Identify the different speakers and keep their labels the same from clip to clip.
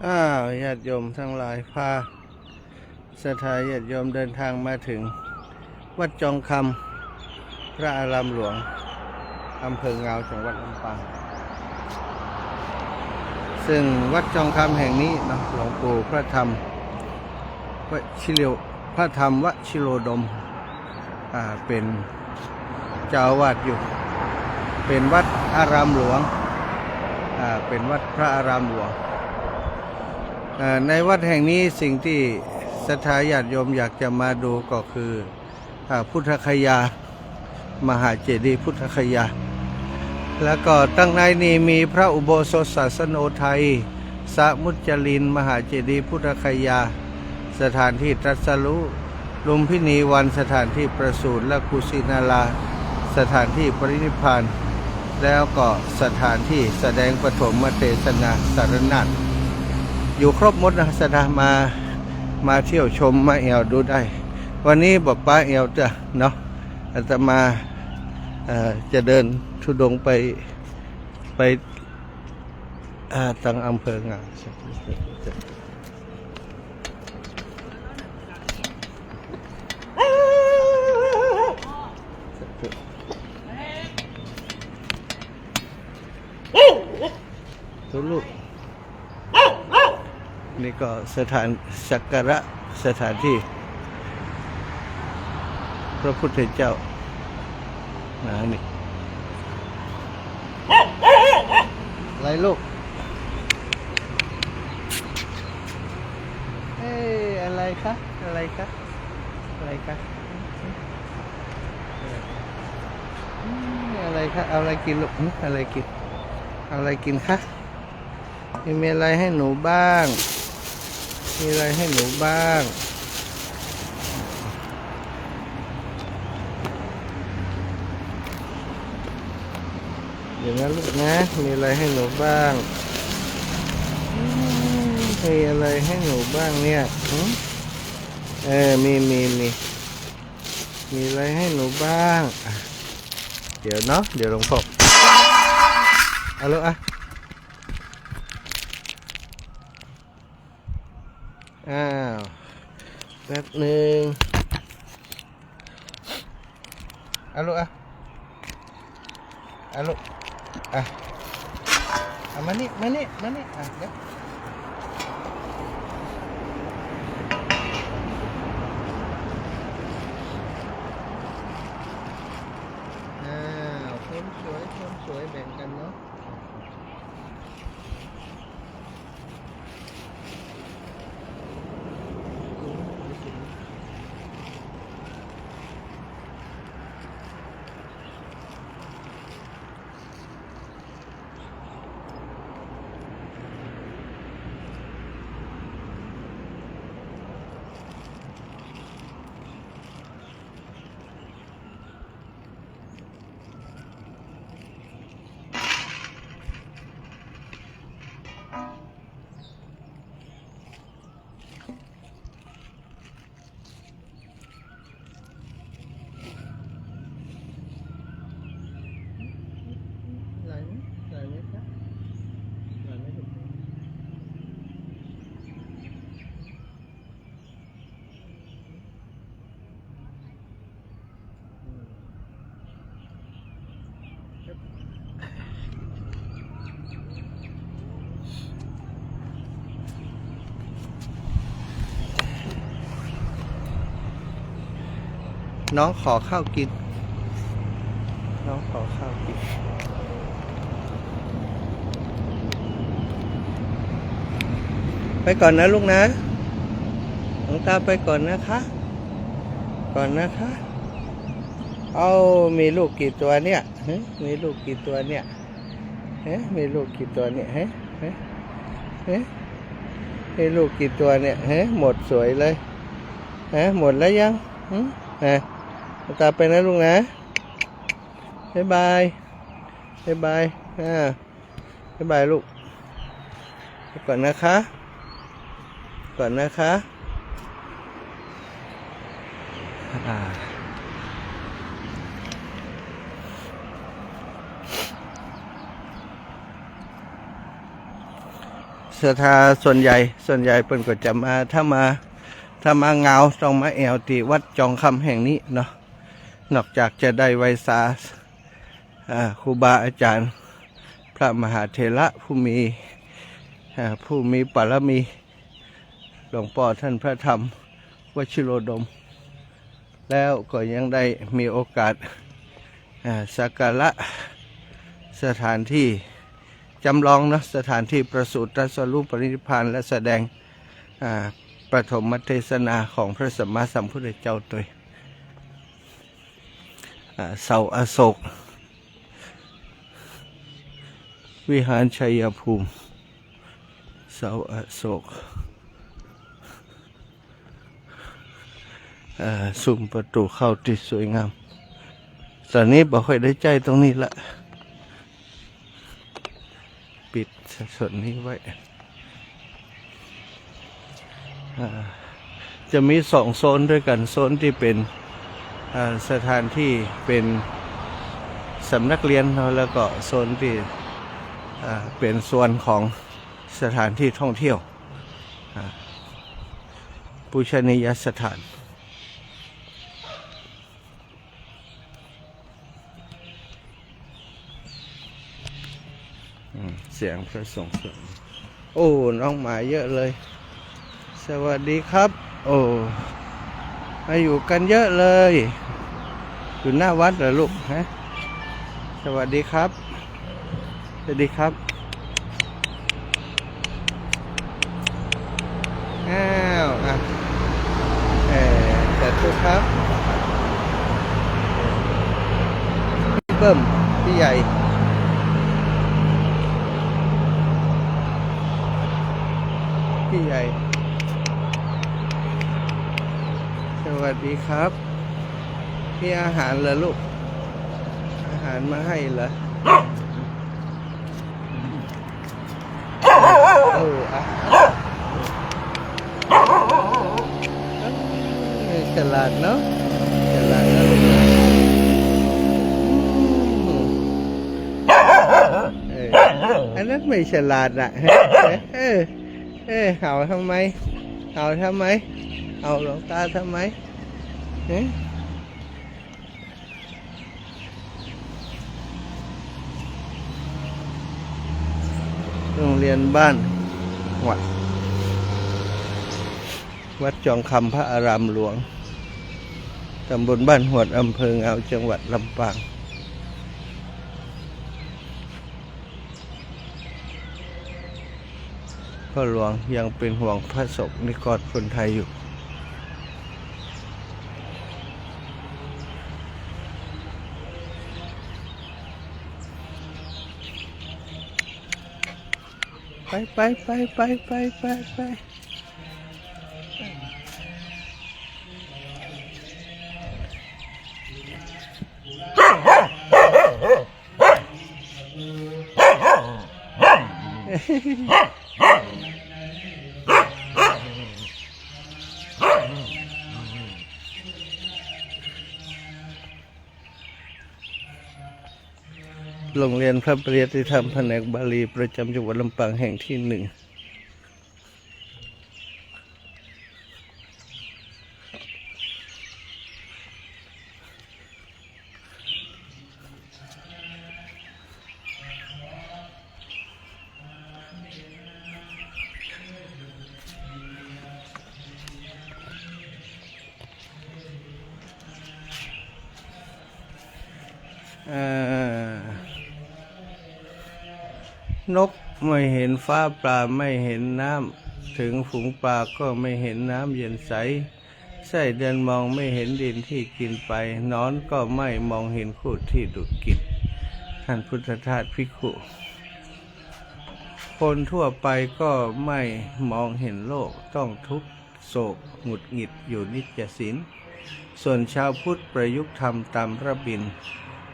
Speaker 1: ญาติโยมทั้งหลายพาศรัทธาญาติโยมเดินทางมาถึงวัดจองคำพระอารามหลวงอำเภอเงาจังหวัดลำปางซึ่งวัดจองคำแห่งนี้นะหลวงปู่พระธรรมวชิโรพระธรรมวชิโรดมเป็นเจ้าอาวาสอยู่เป็นวัดอารามหลวงเป็นวัดพระอารามหลวงในวัดแห่งนี้สิ่งที่ศรัทธาญาติโยมอยากจะมาดูก็คือพุทธคยามหาเจดีย์พุทธคยาแล้วก็ตั้งในนี้มีพระอุโบสถศาสโนไทยสมุจจรินมหาเจดีย์พุทธคยาสถานที่ตรัสรู้ลุมพินีวันสถานที่ประสูติและกุสินาราสถานที่ปรินิพพานแล้วก็สถานที่แสดงปฐมเทศนาสารนัตอยู่ครบหมดนะศรัทธามาเที่ยวชมมาแอวดูได้วันนี้บอกป้าแอวจะเนาะอาตมาจะเดินธุดงค์ไปทางอำเภองาตัวลูกนี่ก็สถานสักการะสถานที่พระพุทธเจ้านี่อะไรลูกอะไรคะอะไรคะอะไรคะอะไรคะเอาอะไรกินลูกอะไรกินเอาอะไรกินคะมีอะไรให้หนูบ้างมีอะไรให้หนูบ้างเดี๋ยวนะลูกนะมีอะไรให้หนูบ้างมีอะไรให้หนูบ้างเนี่ยมีอะไรให้หนูบ้างเดี๋ยวเนาะเดี๋ยวหลวงพ่อเอาลูกแป๊บหนึ่งเอาลูกเอาลูกเอามานี่เดี๋ยวคนสวยแบ่งกันเนาะน้องขอข้าวกินน้องขอข้าวกินไปก่อนนะลูกนะหลวงตาไปก่อนนะคะเอามีลูกกี่ตัวเนี่ยมีลูกกี่ตัวเนี่ยมีลูกกี่ตัวเนี่ยมีลูกกี่ตัวเนี่ยหมดสวยเลยหมดแล้วยังตาไปนะลุงนะบ๊ายบายบ๊ายบายลูกก่อนนะคะ ศรัทธาส่วนใหญ่เพิ่นก็จะมาถ้ามาเงาต้องมาแอวที่วัดจองคำแห่งนี้เนาะนอกจากจะได้ไหว้สาครูบาอาจารย์พระมหาเถระผู้มีบารมีหลวงพ่อท่านพระธรรมวชิโรดมแล้วก็ยังได้มีโอกาสสักการะสถานที่จำลองนะสถานที่ประสูติตรัสรู้ปรินิพพานและแสดงปฐมเทศนาของพระสัมมาสัมพุทธเจ้าตัวเสาอโศกวิหารชัยภูมิเสาอโศกซุ้มประตูเข้าที่สวยงามตอนนี้บอกค่อยได้ใจตรงนี้ละปิดส่วนนี้ไว้จะมี2 โซนด้วยกันโซนที่เป็นสถานที่เป็นสำนักเรียนแล้วก็โซนที่เป็นส่วนของสถานที่ท่องเที่ยวปูชนียสถานเสียงพระสงฆ์โอ้น้องหมาเยอะเลยสวัสดีครับโอ้มาอยู่กันเยอะเลยอยู่หน้าวัดเหรอลูกฮะสวัสดีครับสวัสดีครับอ้าวแต่ทุกครับพี่เบิ้มพี่ใหญ่สวัสดีครับพี่อาหารเหรอลูกอาหารมาให้เหรอฉลาดเนาะฉลาดนะลูกอันนั้นไม่ฉลาดอ่ะเห่าทำไมเอาหลวงตาทำไมโรงเรียนบ้านวัดจองคำพระอารามหลวงตำบลบ้านหวดอำเภอเงาจังหวัดลำปางพ่อหลวงยังเป็นห่วงพระสงฆ์นิกรคนไทยอยู่ไปโรงเรียนพระปริยัติธรรมแผนกบาลีประจำจังหวัดลำปางแห่งที่1นกไม่เห็นฟ้าปลาไม่เห็นน้ำถึงฝูงปลาก็ไม่เห็นน้ำเย็นใสไส้เดือนมองไม่เห็นดินที่กินไปนอนก็ไม่มองเห็นคูดที่ดูดกินท่านพุทธทาสภิกขุคนทั่วไปก็ไม่มองเห็นโลกต้องทุกข์โศกหงุดหงิดอยู่นิจศีลส่วนชาวพุทธประยุกต์ธรรมตามพระบิณฑ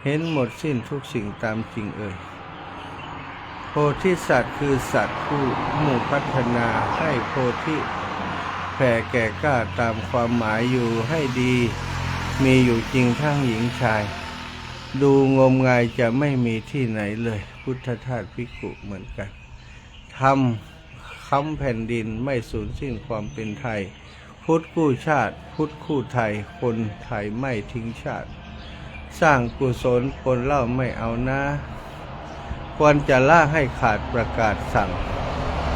Speaker 1: เห็นหมดสิ้นทุกสิ่งตามจริงโพธิสัตว์คือสัตว์ผู้มุ่งพัฒนาให้โพธิแผ่แก่กล้าตามความหมายอยู่ให้ดีมีอยู่จริงทั้งหญิงชายดูงมงายจะไม่มีที่ไหนเลยพุทธทาสภิกขุเหมือนกันธรรม ค้ำแผ่นดินไม่สูญสิ้นความเป็นไทยพุทธกู้ชาติพุทธคู่ไทยคนไทยไม่ทิ้งชาติสร้างกุศลคนเล่าไม่เอานะควรจะล่าให้ขาดประกาศสั่ง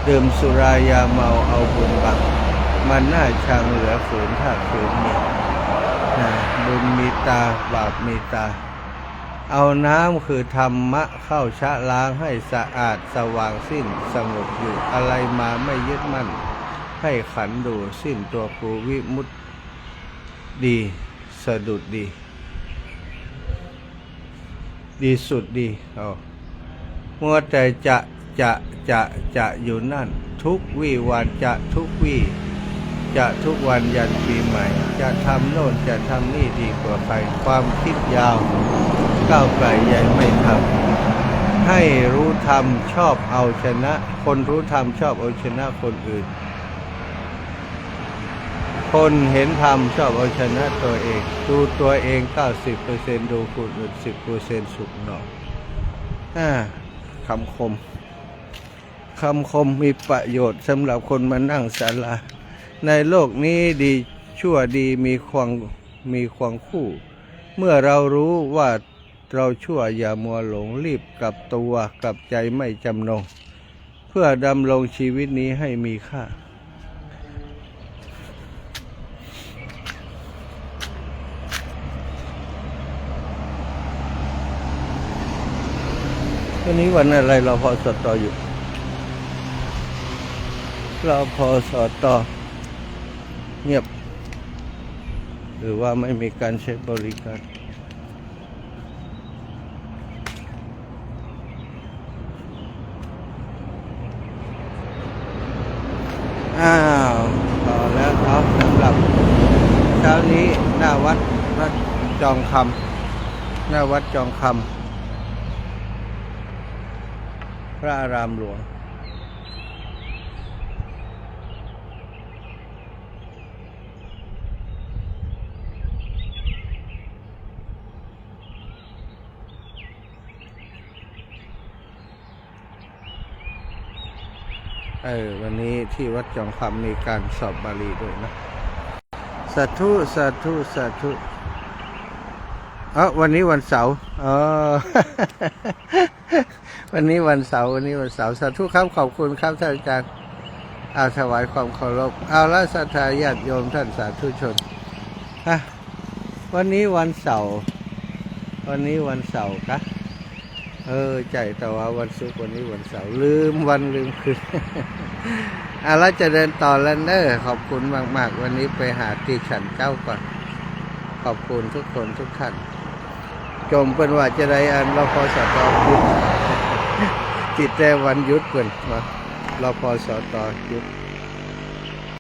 Speaker 1: ดื่มสุรายาเมาเอาบุญบังมันน่าชังเหลือฝืนถ้าฝืนมีบุญมีตาบาปมีตาเอาน้ำคือธรรมะเข้าชะล้างให้สะอาดสว่างสิ้นสงบอยู่อะไรมาไม่ยึดมั่นให้ขันดูสิ้นตัวกูวิมุตติดีสะดุดดีดีสุดดีมัวแต่จะอยู่นั่นทุกวี่วันจะทุกวี่จะทุกวันยันปีใหม่จะทำโน่นจะทำนี่ดีกว่าใครความคิดยาวก้าวไกลใหญ่ไม่ทำให้รู้ธรรมชอบเอาชนะคนรู้ธรรมชอบเอาชนะคนอื่นคนเห็นธรรมชอบเอาชนะตัวเองดูตัวเอง 90% ดูคนอื่น 10% สุขหนอคำคมมีประโยชน์สำหรับคนมานั่งศาลาในโลกนี้ดีชั่วดีมีควงคู่เมื่อเรารู้ว่าเราชั่วอย่ามัวหลงรีบกลับตัวกลับใจไม่จำนงเพื่อดำรงชีวิตนี้ให้มีค่าวันนี้วันอะไรเราพอสตอยู่เราพอสตเงียบหรือว่าไม่มีการใช้บริการต่อแล้วครับสำหรับเช้านี้หน้าวัดจองคำหน้าวัดจองคำพระอารามหลวงวันนี้ที่วัดจองคำมีการสอบบาลีด้วยนะสาธุสาธุสาธุวันนี้วันเสาร์วันนี้วันเสาร์สาธุครับขอบคุณครับท่านอาจารย์ถวายความเคารพละศรัทธาญาติโยมท่านสาธุชนวันนี้วันเสาร์ครับใจแต่ว่าวันศุกร์วันนี้วันเสาร์ลืมคืนแล้วจะเดินต่อแล้วขอบคุณมากๆวันนี้ไปหาที่ฉันเจ้าก่อนขอบคุณทุกคนทุกท่านจมเป็นว่าจะได้อันเราพอสตยุดติดแต่วันยุดเกินเราพอสตยุด